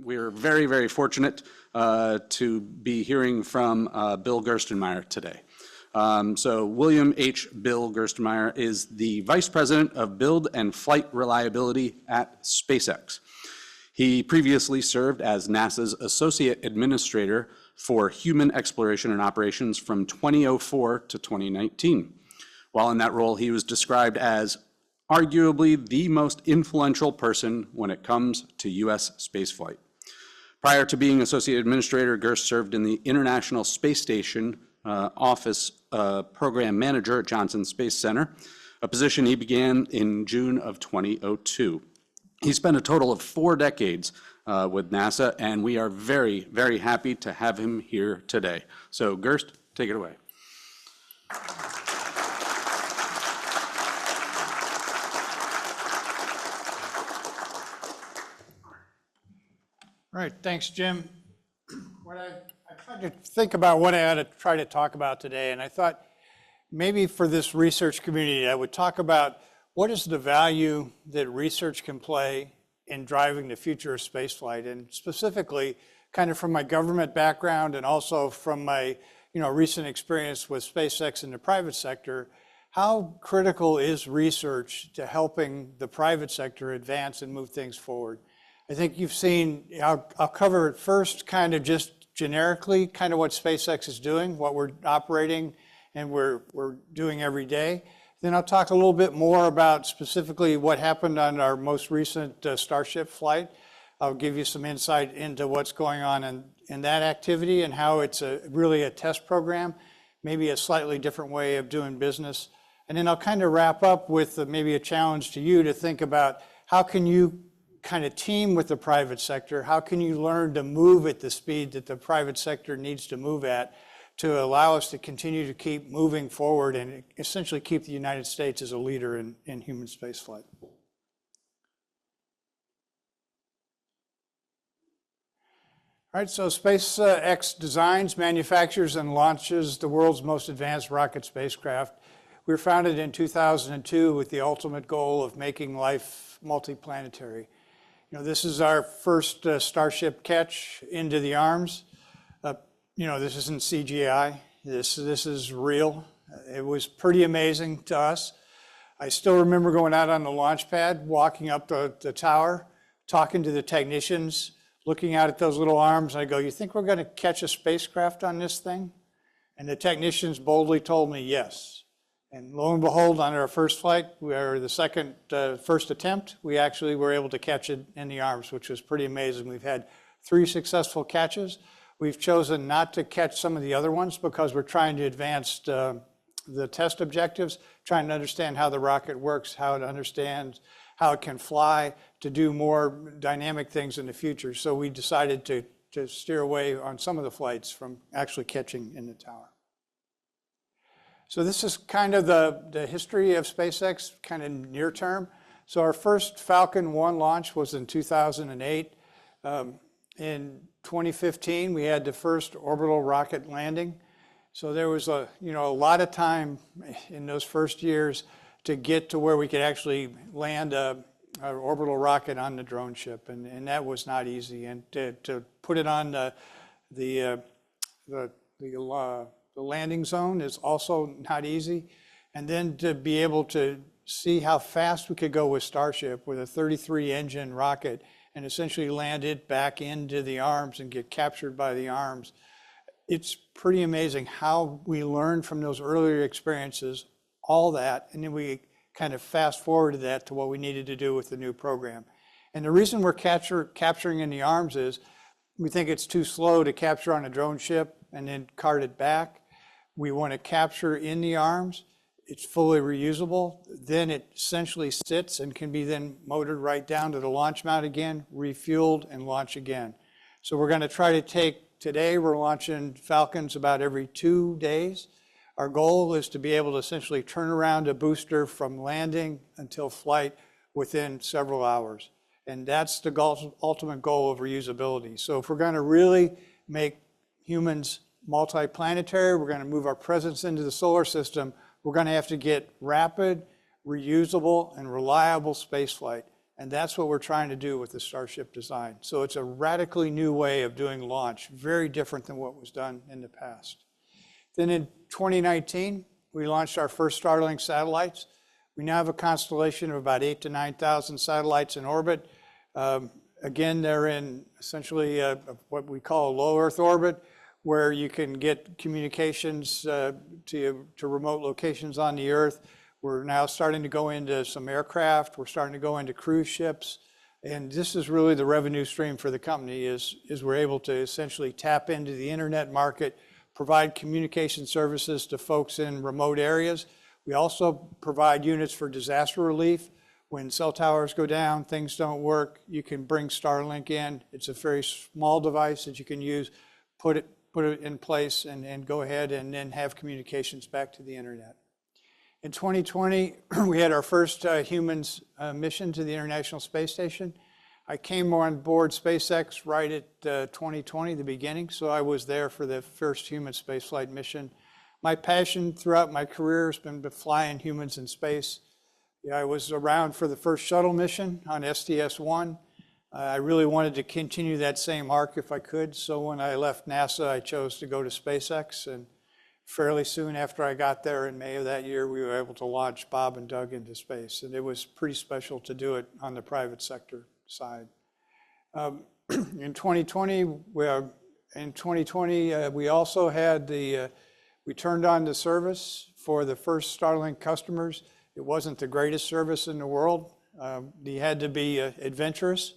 we're very, very fortunate to be hearing from Bill Gerstenmaier today. So William H. Bill Gerstenmaier is the Vice President of Build and Flight Reliability at SpaceX. He previously served as NASA's Associate Administrator for Human Exploration and Operations from 2004 to 2019. While in that role, he was described as arguably the most influential person when it comes to U.S. spaceflight. Prior to being Associate Administrator, Gerst served in the International Space Station Office Program Manager at Johnson Space Center, a position he began in June of 2002. He spent a total of 4 decades with NASA, and we are very, very happy to have him here today. So Gerst, take it away. All right, thanks, Jim. I tried to think about what I ought to try to talk about today, and I thought maybe for this research community, I would talk about what is the value that research can play in driving the future of spaceflight, and specifically, kind of from my government background and also from my recent experience with SpaceX in the private sector, how critical is research to helping the private sector advance and move things forward? I think you've seen, I'll cover it first kind of just generically, kind of what SpaceX is doing, what we're operating and we're doing every day. Then I'll talk a little bit more about specifically what happened on our most recent Starship flight. I'll give you some insight into what's going on in that activity and how it's really a test program, maybe a slightly different way of doing business. And then I'll kind of wrap up with maybe a challenge to you to think about how can you kind of team with the private sector? How can you learn to move at the speed that the private sector needs to move at to allow us to continue to keep moving forward and essentially keep the United States as a leader in human spaceflight? All right, so SpaceX designs, manufactures, and launches the world's most advanced rocket spacecraft. We were founded in 2002 with the ultimate goal of making life multiplanetary. This is our first Starship catch into the arms. This isn't CGI. This is real. It was pretty amazing to us. I still remember going out on the launch pad, walking up the tower, talking to the technicians, looking out at those little arms. I go, "You think we're going to catch a spacecraft on this thing?" And the technicians boldly told me yes. And lo and behold, on our first flight, first attempt, we actually were able to catch it in the arms, which was pretty amazing. We've had 3 successful catches. We've chosen not to catch some of the other ones because we're trying to advance the test objectives, trying to understand how the rocket works, how it understands, how it can fly, to do more dynamic things in the future. So we decided to steer away on some of the flights from actually catching in the tower. So this is kind of the history of SpaceX, kind of near term. So our first Falcon 1 launch was in 2008. In 2015, we had the first orbital rocket landing. So there was a lot of time in those first years to get to where we could actually land an orbital rocket on the drone ship, and that was not easy. And to put it on the landing zone is also not easy. And then to be able to see how fast we could go with Starship with a 33-engine rocket and essentially land it back into the arms and get captured by the arms. It's pretty amazing how we learned from those earlier experiences, all that, and then we kind of fast forwarded that to what we needed to do with the new program. And the reason we're capturing in the arms is we think it's too slow to capture on a drone ship and then cart it back. We want to capture in the arms. It's fully reusable. Then it essentially sits and can be then motored right down to the launch mount again, refueled, and launch again. So we're going to try to today we're launching Falcons about every 2 days. Our goal is to be able to essentially turn around a booster from landing until flight within several hours. And that's the ultimate goal of reusability. So if we're going to really make humans multiplanetary, we're going to move our presence into the solar system, we're going to have to get rapid, reusable, and reliable spaceflight. And that's what we're trying to do with the Starship design. So it's a radically new way of doing launch, very different than what was done in the past. Then in 2019, we launched our first Starlink satellites. We now have a constellation of about 8,000 to 9,000 satellites in orbit. Again, they're in essentially what we call low Earth orbit, where you can get communications to remote locations on the Earth. We're now starting to go into some aircraft. We're starting to go into cruise ships. And this is really the revenue stream for the company is we're able to essentially tap into the internet market, provide communication services to folks in remote areas. We also provide units for disaster relief. When cell towers go down, things don't work, you can bring Starlink in. It's a very small device that you can use, put it in place and go ahead and then have communications back to the internet. In 2020, we had our first humans mission to the International Space Station. I came on board SpaceX right at 2020, the beginning, so I was there for the first human spaceflight mission. My passion throughout my career has been flying humans in space. Yeah, I was around for the first shuttle mission on STS-1. I really wanted to continue that same arc if I could, so when I left NASA, I chose to go to SpaceX, and fairly soon after I got there in May of that year, we were able to launch Bob and Doug into space, and it was pretty special to do it on the private sector side. In 2020, we also had we turned on the service for the first Starlink customers. It wasn't the greatest service in the world. You had to be adventurous.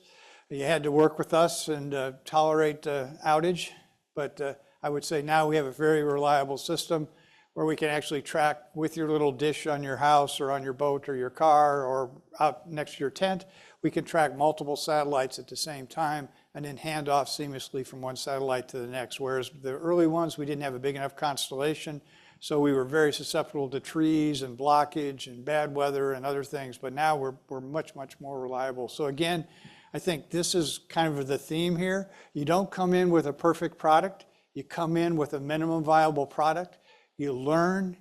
You had to work with us and tolerate outage, but I would say now we have a very reliable system where we can actually track with your little dish on your house or on your boat or your car or out next to your tent. We can track multiple satellites at the same time and then hand off seamlessly from one satellite to the next. Whereas the early ones, we didn't have a big enough constellation, so we were very susceptible to trees and blockage and bad weather and other things. But now we're much, much more reliable. So again, I think this is kind of the theme here. You don't come in with a perfect product. You come in with a minimum viable product. You learn,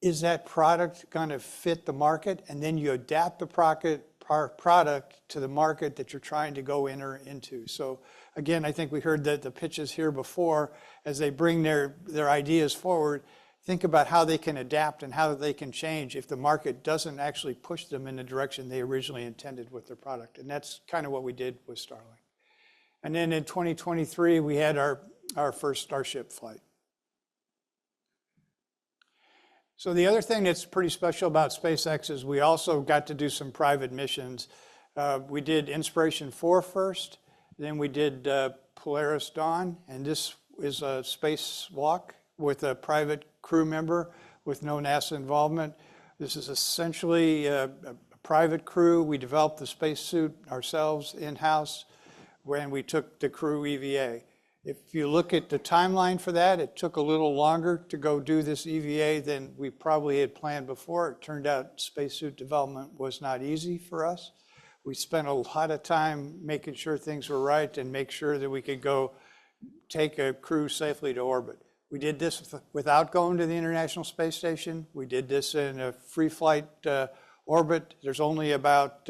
is that product going to fit the market? And then you adapt the product to the market that you're trying to go enter into. So again, I think we heard the pitches here before. As they bring their ideas forward, think about how they can adapt and how they can change if the market doesn't actually push them in the direction they originally intended with their product. And that's kind of what we did with Starlink. And then in 2023, we had our first Starship flight. So the other thing that's pretty special about SpaceX is we also got to do some private missions. We did Inspiration 4 first, then we did Polaris Dawn, and this is a spacewalk with a private crew member with no NASA involvement. This is essentially a private crew. We developed the spacesuit ourselves in-house when we took the crew EVA. If you look at the timeline for that, it took a little longer to go do this EVA than we probably had planned before. It turned out spacesuit development was not easy for us. We spent a lot of time making sure things were right and make sure that we could go take a crew safely to orbit. We did this without going to the International Space Station. We did this in a free flight orbit. There's only about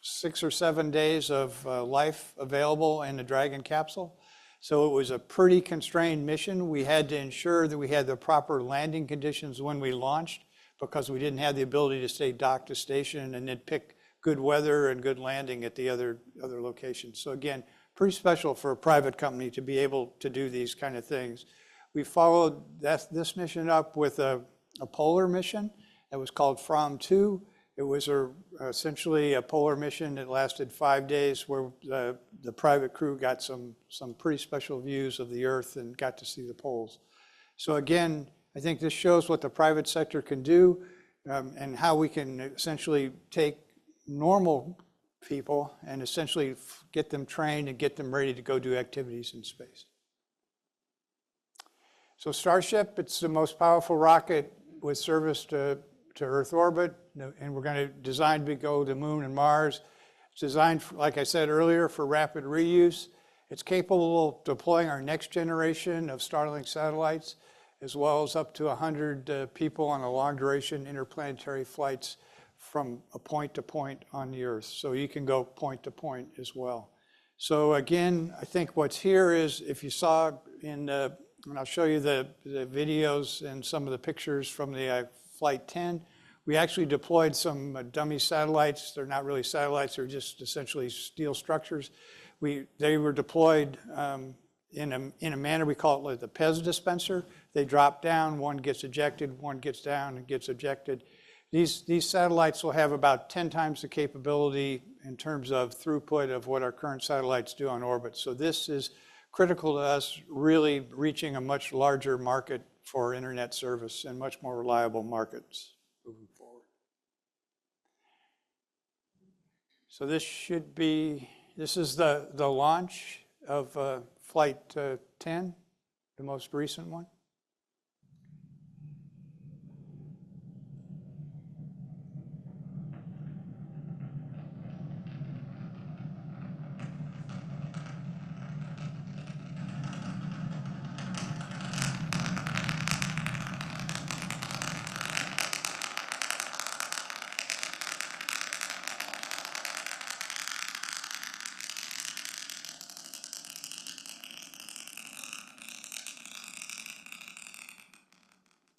6 or 7 days of life available in the Dragon capsule. So it was a pretty constrained mission. We had to ensure that we had the proper landing conditions when we launched because we didn't have the ability to stay docked to station and then pick good weather and good landing at the other locations. So again, pretty special for a private company to be able to do these kind of things. We followed this mission up with a polar mission that was called From-2. It was essentially a polar mission that lasted 5 days where the private crew got some pretty special views of the Earth and got to see the poles. So again, I think this shows what the private sector can do and how we can essentially take normal people and essentially get them trained and get them ready to go do activities in space. So Starship, it's the most powerful rocket with service to Earth orbit, and we're going to design to go to the Moon and Mars. It's designed, like I said earlier, for rapid reuse. It's capable of deploying our next generation of Starlink satellites, as well as up to 100 people on a long duration interplanetary flights from a point to point on the Earth. So you can go point to point as well. So again, I think what's here is, if you saw in and I'll show you the videos and some of the pictures from the Flight 10, we actually deployed some dummy satellites. They're not really satellites, they're just essentially steel structures. They were deployed in a manner, we call it like the Pez dispenser. They drop down, one gets ejected, one gets down and gets ejected. These satellites will have about 10 times the capability in terms of throughput of what our current satellites do on orbit. So this is critical to us really reaching a much larger market for internet service and much more reliable markets moving forward. So this is the launch of Flight 10, the most recent one.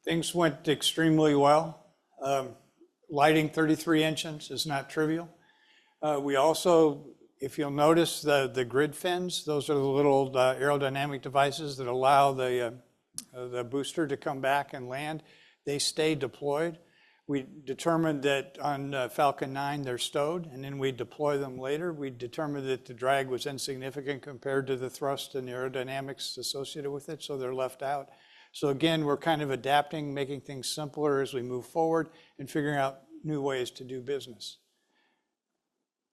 Things went extremely well. Lighting 33 engines is not trivial. We also, if you'll notice, the grid fins, those are the little aerodynamic devices that allow the booster to come back and land. They stay deployed. We determined that on Falcon 9 they're stowed, and then we deploy them later. We determined that the drag was insignificant compared to the thrust and the aerodynamics associated with it, so they're left out. So again, we're kind of adapting, making things simpler as we move forward and figuring out new ways to do business.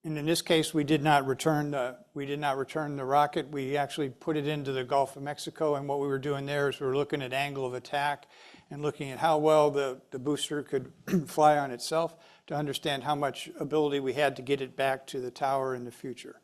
And in this case, we did not return the rocket. We actually put it into the Gulf of Mexico, and what we were doing there is we were looking at angle of attack and looking at how well the booster could fly on itself to understand how much ability we had to get it back to the tower in the future.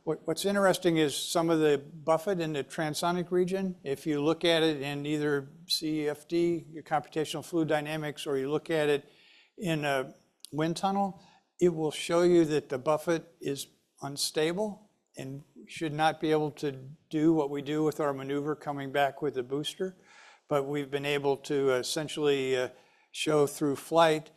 What's interesting is some of the buffet in the transonic region. If you look at it in either CFD, your computational fluid dynamics, or you look at it in a wind tunnel, it will show you that the buffet is unstable and should not be able to do what we do with our maneuver coming back with the booster. But we've been able to essentially show through flight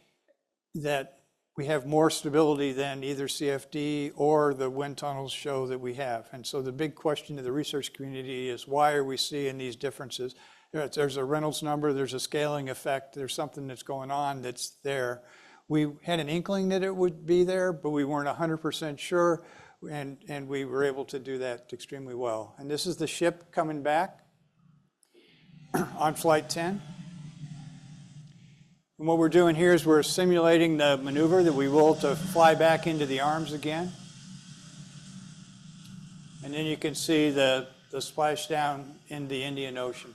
that we have more stability than either CFD or the wind tunnels show that we have. And so the big question to the research community is, why are we seeing these differences? There's a Reynolds number, there's a scaling effect, there's something that's going on that's there. We had an inkling that it would be there, but we weren't 100% sure, and we were able to do that extremely well. And this is the ship coming back on Flight 10. And what we're doing here is we're simulating the maneuver that we will to fly back into the arms again. And then you can see the splashdown in the Indian Ocean.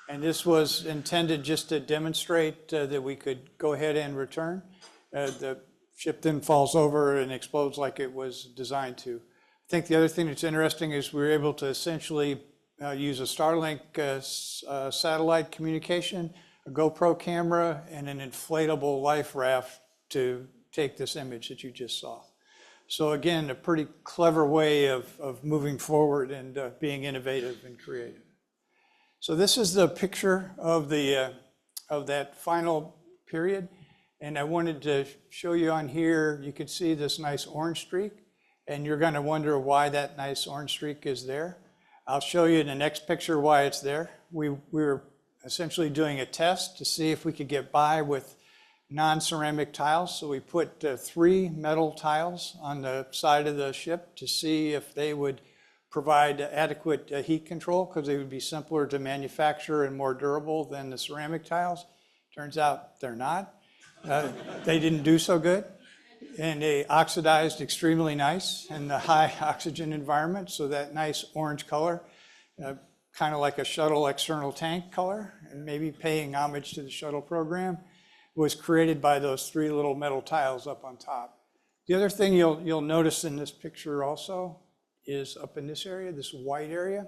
And this was intended just to demonstrate that we could go ahead and return. The ship then falls over and explodes like it was designed to. I think the other thing that's interesting is we were able to essentially use a Starlink satellite communication, a GoPro camera, and an inflatable life raft to take this image that you just saw. So again, a pretty clever way of moving forward and being innovative and creative. So this is the picture of that final period. And I wanted to show you on here, you can see this nice orange streak, and you're gonna wonder why that nice orange streak is there. I'll show you in the next picture why it's there. We were essentially doing a test to see if we could get by with non-ceramic tiles. So we put 3 metal tiles on the side of the ship to see if they would provide adequate heat control, because they would be simpler to manufacture and more durable than the ceramic tiles. Turns out they're not. They didn't do so good, and they oxidized extremely nice in the high oxygen environment. So that nice orange color, kind of like a shuttle external tank color, and maybe paying homage to the shuttle program, was created by those 3 little metal tiles up on top. The other thing you'll notice in this picture also is up in this area, this white area.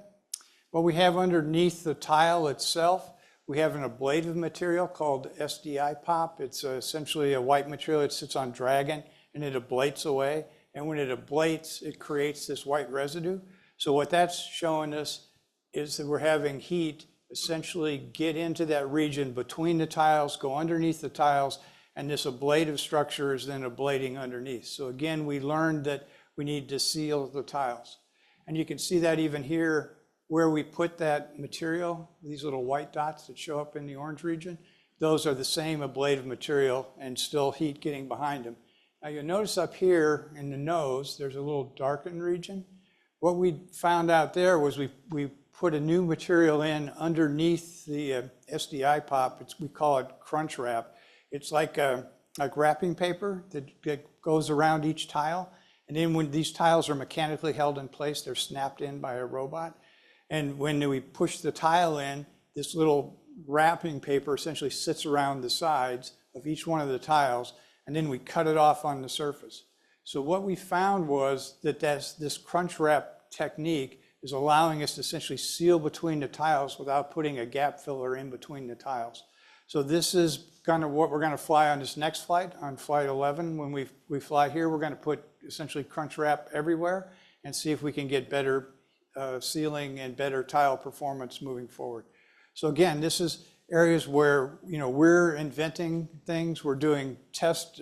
What we have underneath the tile itself, We have an ablative material called SDI pop. It's essentially a white material. It sits on Dragon and it ablates away. And when it ablates, it creates this white residue. So what that's showing us is that we're having heat essentially get into that region between the tiles, go underneath the tiles, and this ablative structure is then ablating underneath. So again, we learned that we need to seal the tiles. And you can see that even here where we put that material, these little white dots that show up in the orange region, those are the same ablative material and still heat getting behind them. Now you'll notice up here in the nose, there's a little darkened region. What we found out there was we put a new material in underneath the SDI pop. We call it crunch wrap. It's like wrapping paper that goes around each tile. And then when these tiles are mechanically held in place, they're snapped in by a robot. And when we push the tile in, this little wrapping paper essentially sits around the sides of each one of the tiles, and then we cut it off on the surface. So what we found was that this crunch wrap technique is allowing us to essentially seal between the tiles without putting a gap filler in between the tiles. So this is kind of what we're going to fly on this next flight, on flight 11. When we fly here, we're going to put essentially crunch wrap everywhere and see if we can get better sealing and better tile performance moving forward. So again, this is areas where we're inventing things, we're doing test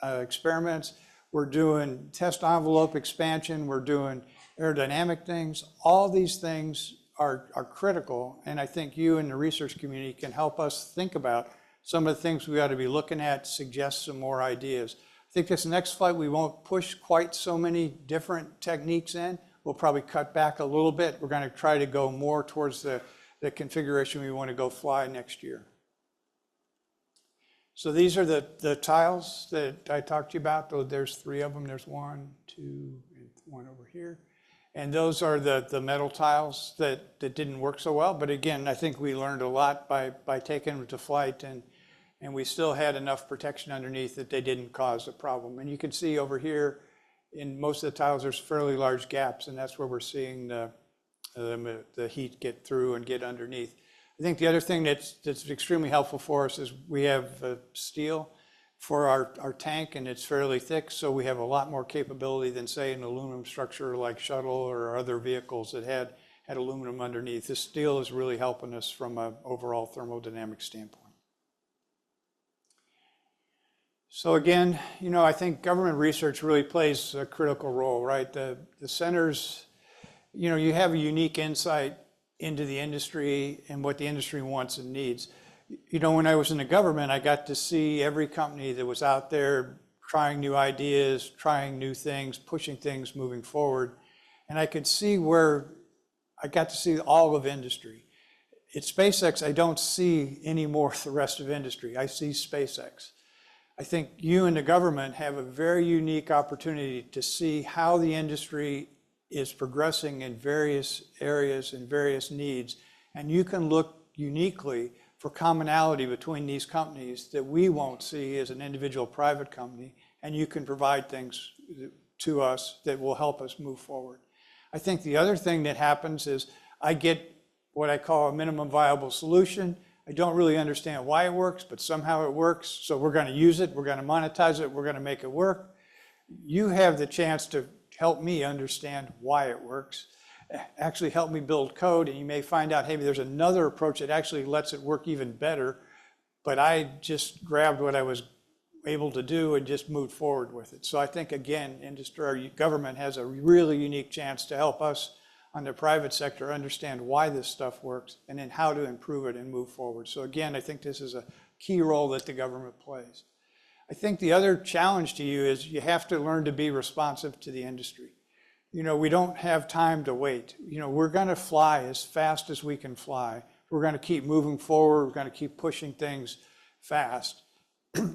experiments, we're doing test envelope expansion, we're doing aerodynamic things. All these things are critical, and I think you and the research community can help us think about some of the things we ought to be looking at, suggest some more ideas. I think this next flight we won't push quite so many different techniques in. We'll probably cut back a little bit. We're going to try to go more towards the configuration we want to go fly next year. So these are the tiles that I talked to you about. There's 3 of them. There's 1, 2, and 1 over here. And those are the metal tiles that didn't work so well. But again, I think we learned a lot by taking them to flight, and we still had enough protection underneath that they didn't cause a problem. And you can see over here, in most of the tiles, there's fairly large gaps, and that's where we're seeing the heat get through and get underneath. I think the other thing that's extremely helpful for us is we have steel for our tank, and it's fairly thick, so we have a lot more capability than, say, an aluminum structure like shuttle or other vehicles that had aluminum underneath. This steel is really helping us from an overall thermodynamic standpoint. So again, I think government research really plays a critical role, right? The centers, you have a unique insight into the industry and what the industry wants and needs. When I was in the government, I got to see every company that was out there trying new ideas, trying new things, pushing things, moving forward. And I could see where I got to see all of industry. At SpaceX, I don't see any more the rest of industry. I see SpaceX. I think you and the government have a very unique opportunity to see how the industry is progressing in various areas and various needs. And you can look uniquely for commonality between these companies that we won't see as an individual private company, and you can provide things to us that will help us move forward. I think the other thing that happens is I get what I call a minimum viable solution. I don't really understand why it works, but somehow it works, so we're going to use it, we're going to monetize it, we're going to make it work. You have the chance to help me understand why it works, actually help me build code, and you may find out, hey, there's another approach that actually lets it work even better, but I just grabbed what I was able to do and just moved forward with it. So I think, again, industry or government has a really unique chance to help us on the private sector understand why this stuff works and then how to improve it and move forward. So again, I think this is a key role that the government plays. I think the other challenge to you is you have to learn to be responsive to the industry. We don't have time to wait. We're going to fly as fast as we can fly. We're going to keep moving forward. We're going to keep pushing things fast.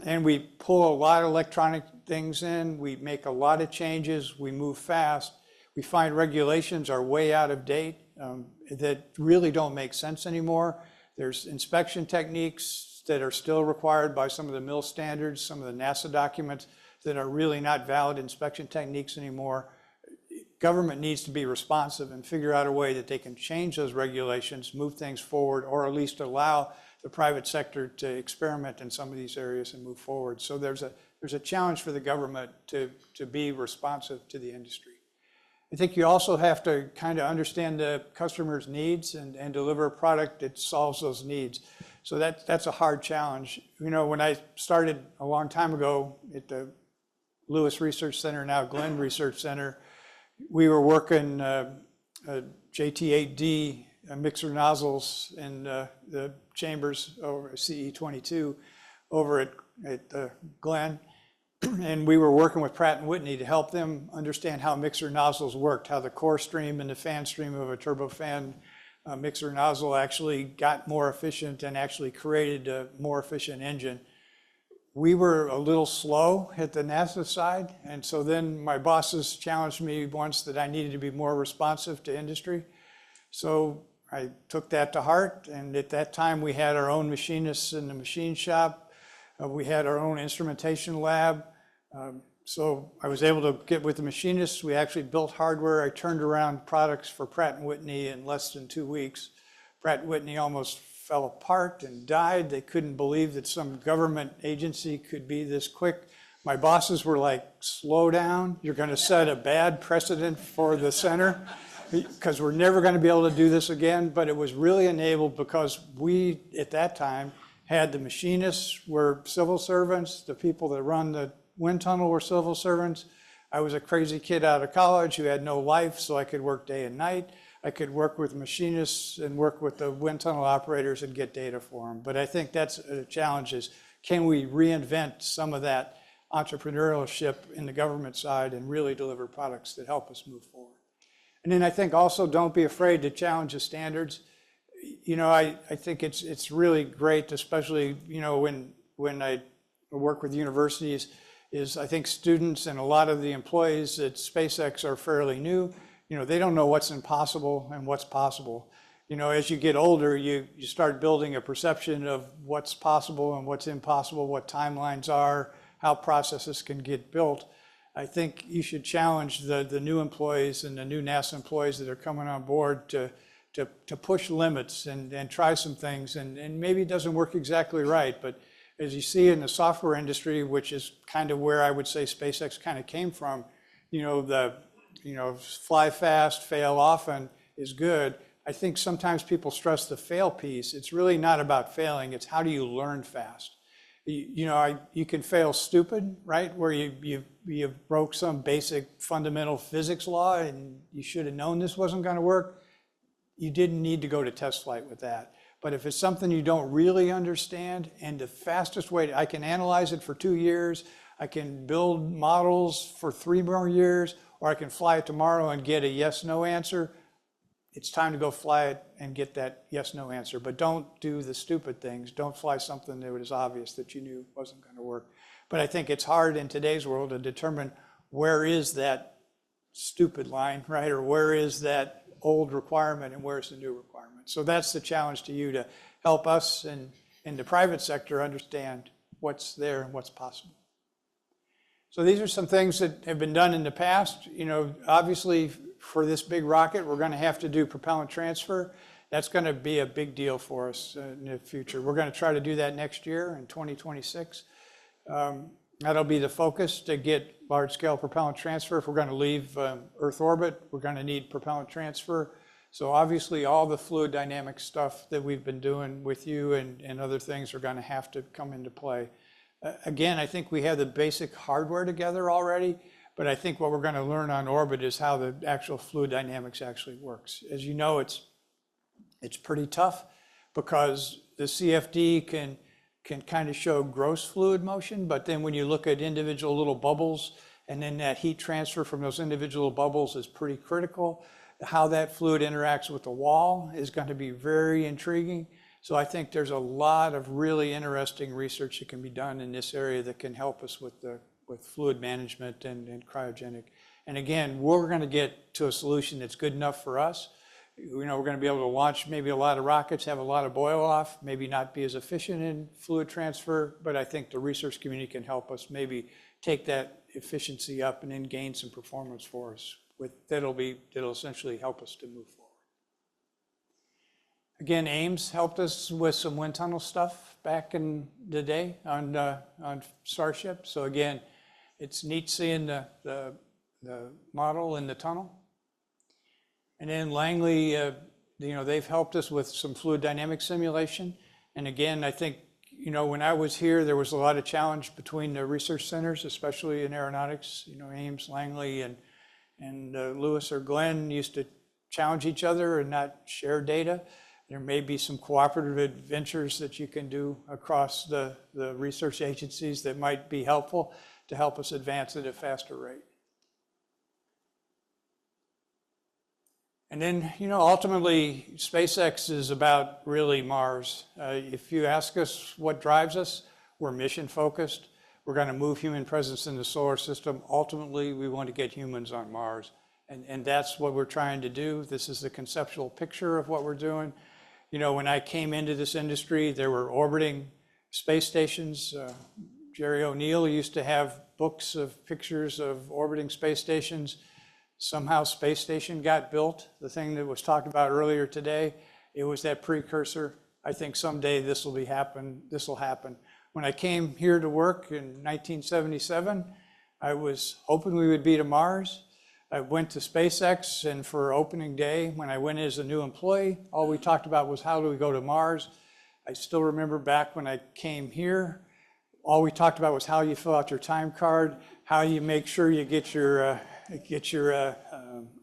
And we pull a lot of electronic things in. We make a lot of changes. We move fast. We find regulations are way out of date that really don't make sense anymore. There's inspection techniques that are still required by some of the MIL standards, some of the NASA documents that are really not valid inspection techniques anymore. government needs to be responsive and figure out a way that they can change those regulations, move things forward, or at least allow the private sector to experiment in some of these areas and move forward. So there's a challenge for the government to be responsive to the industry. I think you also have to kind of understand the customer's needs and deliver a product that solves those needs. So that's a hard challenge. You know, when I started a long time ago at the Lewis Research Center, now Glenn Research Center, we were working JT8D mixer nozzles in the chambers over CE22 over at Glenn. And we were working with Pratt & Whitney to help them understand how mixer nozzles worked, how the core stream and the fan stream of a turbofan mixer nozzle actually got more efficient and actually created a more efficient engine. We were a little slow at the NASA side, and so then my bosses challenged me once that I needed to be more responsive to industry. So I took that to heart, and at that time we had our own machinists in the machine shop. We had our own instrumentation lab. So I was able to get with the machinists. We actually built hardware. I turned around products for Pratt & Whitney in less than 2 weeks. Pratt & Whitney almost fell apart and died. They couldn't believe that some government agency could be this quick. My bosses were like, slow down. You're going to set a bad precedent for the center because we're never going to be able to do this again. But it was really enabled because we, at that time, had the machinists were civil servants. The people that run the wind tunnel were civil servants. I was a crazy kid out of college who had no life, so I could work day and night. I could work with machinists and work with the wind tunnel operators and get data for them. But I think that's a challenge is, can we reinvent some of that entrepreneurship in the government side and really deliver products that help us move forward? And then I think also don't be afraid to challenge the standards. You know, I think it's really great, especially, you know, when I work with universities, is I think students and a lot of the employees at SpaceX are fairly new. You know, they don't know what's impossible and what's possible. You know, as you get older, you start building a perception of what's possible and what's impossible, what timelines are, how processes can get built. I think you should challenge the new employees and the new NASA employees that are coming on board to push limits and try some things. And maybe it doesn't work exactly right, but as you see in the software industry, which is kind of where I would say SpaceX kind of came from, you know, fly fast, fail often is good. I think sometimes people stress the fail piece. It's really not about failing. It's how do you learn fast? You know, you can fail stupid, right? Where you broke some basic fundamental physics law and you should have known this wasn't going to work. You didn't need to go to test flight with that. But if it's something you don't really understand, and the fastest way, I can analyze it for 2 years, I can build models for 3 more years, or I can fly it tomorrow and get a yes/no answer. It's time to go fly it and get that yes/no answer. But don't do the stupid things. Don't fly something that was obvious that you knew wasn't going to work. But I think it's hard in today's world to determine where is that stupid line, right? Or where is that old requirement and where's the new requirement? So that's the challenge to you, to help us and in the private sector understand what's there and what's possible. So these are some things that have been done in the past. You know, obviously for this big rocket, we're going to have to do propellant transfer. That's going to be a big deal for us in the future. We're going to try to do that next year in 2026. That'll be the focus, to get large-scale propellant transfer. If we're going to leave Earth orbit, we're going to need propellant transfer. So obviously all the fluid dynamic stuff that we've been doing with you and other things are going to have to come into play. Again, I think we have the basic hardware together already, but I think what we're going to learn on orbit is how the actual fluid dynamics actually works. As you know, it's pretty tough because the CFD can kind of show gross fluid motion, but then when you look at individual little bubbles, and then that heat transfer from those individual bubbles is pretty critical. How that fluid interacts with the wall is going to be very intriguing. So I think there's a lot of really interesting research that can be done in this area that can help us with fluid management and cryogenic. And again, we're going to get to a solution that's good enough for us. You know, we're going to be able to launch maybe a lot of rockets, have a lot of boil off, maybe not be as efficient in fluid transfer, but I think the research community can help us maybe take that efficiency up and then gain some performance for us that'll essentially help us to move forward. Again, Ames helped us with some wind tunnel stuff back in the day on Starship. So again, it's neat seeing the model in the tunnel. And then Langley, they've helped us with some fluid dynamic simulation. And again, I think, when I was here, there was a lot of challenge between the research centers, especially in aeronautics. Ames, Langley, and Lewis or Glenn used to challenge each other and not share data. There may be some cooperative adventures that you can do across the research agencies that might be helpful to help us advance at a faster rate. And then, ultimately, SpaceX is about really Mars. If you ask us what drives us, we're mission focused. We're going to move human presence in the solar system. Ultimately, we want to get humans on Mars. And that's what we're trying to do. This is the conceptual picture of what we're doing. When I came into this industry, there were orbiting space stations. Jerry O'Neill used to have books of pictures of orbiting space stations. Somehow space station got built, the thing that was talked about earlier today. It was that precursor. I think someday this will happen. When I came here to work in 1977, I was hoping we would be to Mars. I went to SpaceX, and for opening day, when I went as a new employee, all we talked about was how do we go to Mars. I still remember back when I came here, all we talked about was how you fill out your time card, how you make sure you get your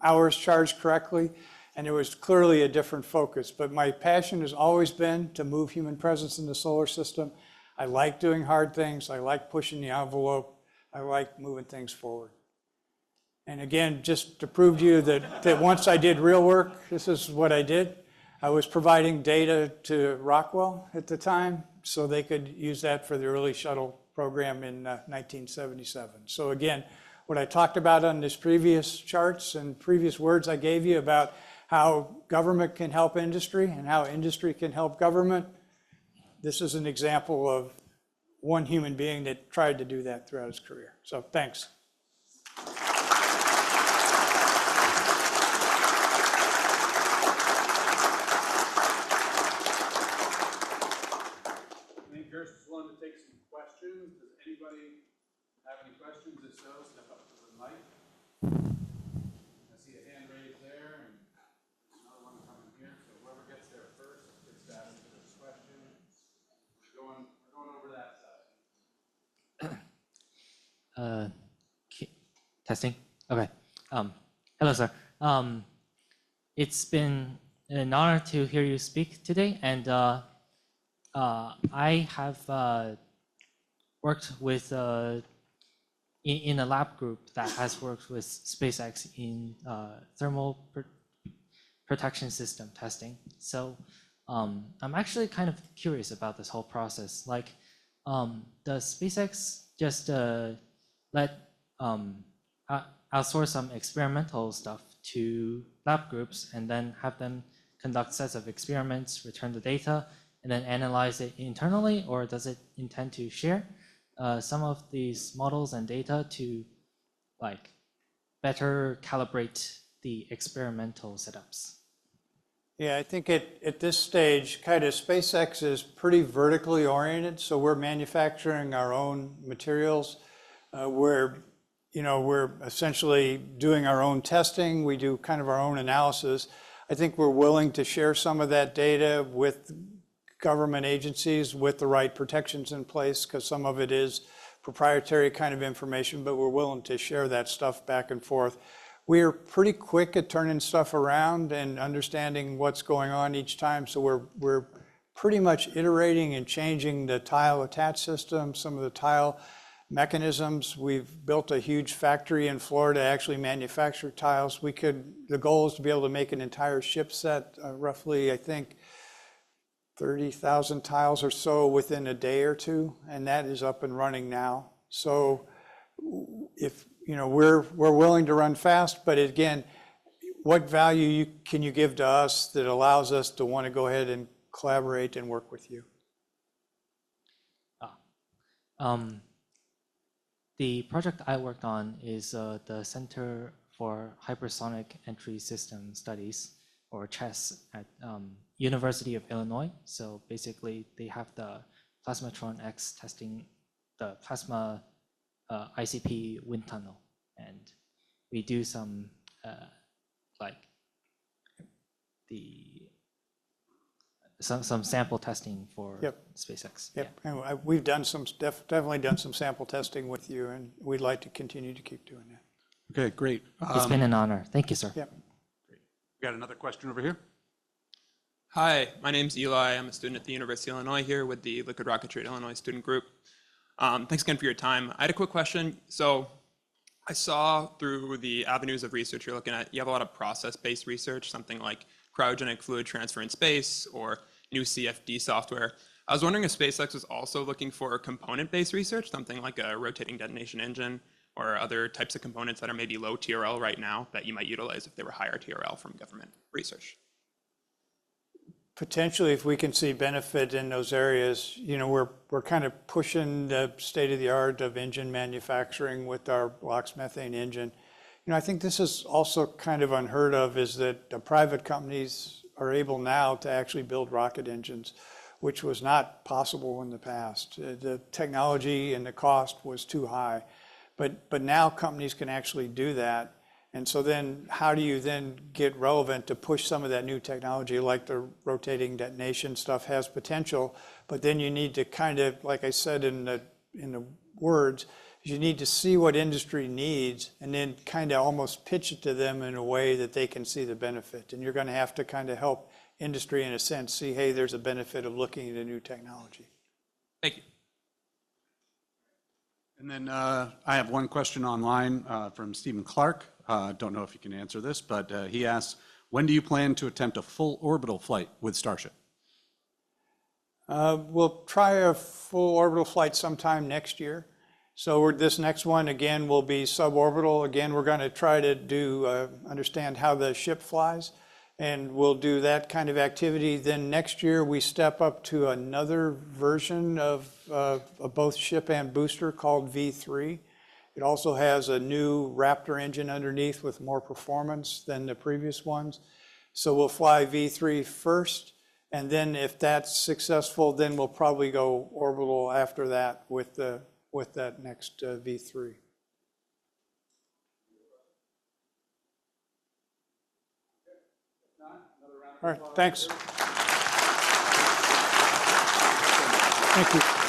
hours charged correctly, and there was clearly a different focus. But my passion has always been to move human presence in the solar system. I like doing hard things. I like pushing the envelope. I like moving things forward. And again, just to prove to you that once I did real work, this is what I did. I was providing data to Rockwell at the time so they could use that for the early shuttle program in 1977. So again, what I talked about on this previous charts and previous words I gave you about how government can help industry and how industry can help government, this is an example of one human being that tried to do that throughout his career. So thanks. I think Gersten's willing to take some questions. Does anybody have any questions? If so, step up to the mic. I see a hand raised there, and another one coming here. So whoever gets there first gets to ask this question. We're going over that side. Testing. Okay. Hello, sir. It's been an honor to hear you speak today, and I have worked with in a lab group that has worked with SpaceX in thermal protection system testing. So I'm actually kind of curious about this whole process. Like, does SpaceX just let outsource some experimental stuff to lab groups and then have them conduct sets of experiments, return the data, and then analyze it internally? Or does it intend to share some of these models and data to like better calibrate the experimental setups? Yeah, I think at this stage, kind of SpaceX is pretty vertically oriented. So we're manufacturing our own materials. We're essentially doing our own testing. We do kind of our own analysis. I think we're willing to share some of that data with government agencies with the right protections in place, because some of it is proprietary kind of information, but we're willing to share that stuff back and forth. We're pretty quick at turning stuff around and understanding what's going on each time. So we're pretty much iterating and changing the tile attach system, some of the tile mechanisms. We've built a huge factory in Florida to actually manufacture tiles. The goal is to be able to make an entire ship set, roughly, I think, 30,000 tiles or so within a day or two, and that is up and running now. So if we're willing to run fast, but again, what value can you give to us that allows us to want to go ahead and collaborate and work with you? The project I worked on is the Center for hypersonic entry system studies, or CHESS, at University of Illinois. So basically, they have the Plasmatron X testing the plasma ICP wind tunnel, and we do some like some sample testing for SpaceX. Yep. And we've done definitely done some sample testing with you, and we'd like to continue to keep doing that. Okay, great. It's been an honor. Thank you, sir. Yep. We got another question over here. Hi, my name's Eli. I'm a student at the University of Illinois here with the Liquid Rocketry at Illinois Student Group. Thanks again for your time. I had a quick question. So I saw through the avenues of research you're looking at, you have a lot of process-based research, something like cryogenic fluid transfer in space or new CFD software. I was wondering if SpaceX was also looking for component-based research, something like a rotating detonation engine or other types of components that are maybe low TRL right now that you might utilize if they were higher TRL from government research. Potentially, if we can see benefit in those areas, you know, we're kind of pushing the state of the art of engine manufacturing with our LOX methane engine. You know, I think this is also kind of unheard of, is that the private companies are able now to actually build rocket engines, which was not possible in the past. The technology and the cost was too high, but now companies can actually do that. And so then how do you then get relevant to push some of that new technology, like the rotating detonation stuff has potential, but then you need to kind of, like I said in the words, you need to see what industry needs and then kind of almost pitch it to them in a way that they can see the benefit. And you're going to have to kind of help industry in a sense see, hey, there's a benefit of looking at a new technology. Thank you. And then I have one question online from Stephen Clark. Don't know if you can answer this, but he asks, when do you plan to attempt a full orbital flight with Starship? We'll try a full orbital flight sometime next year. So this next one, again, will be suborbital. Again, we're going to try to do understand how the ship flies, and we'll do that kind of activity. Then next year, we step up to another version of both ship and booster called V3. It also has a new Raptor engine underneath with more performance than the previous ones. So we'll fly V3 first, and then if that's successful, then we'll probably go orbital after that with that next V3. All right, thanks. Thank you.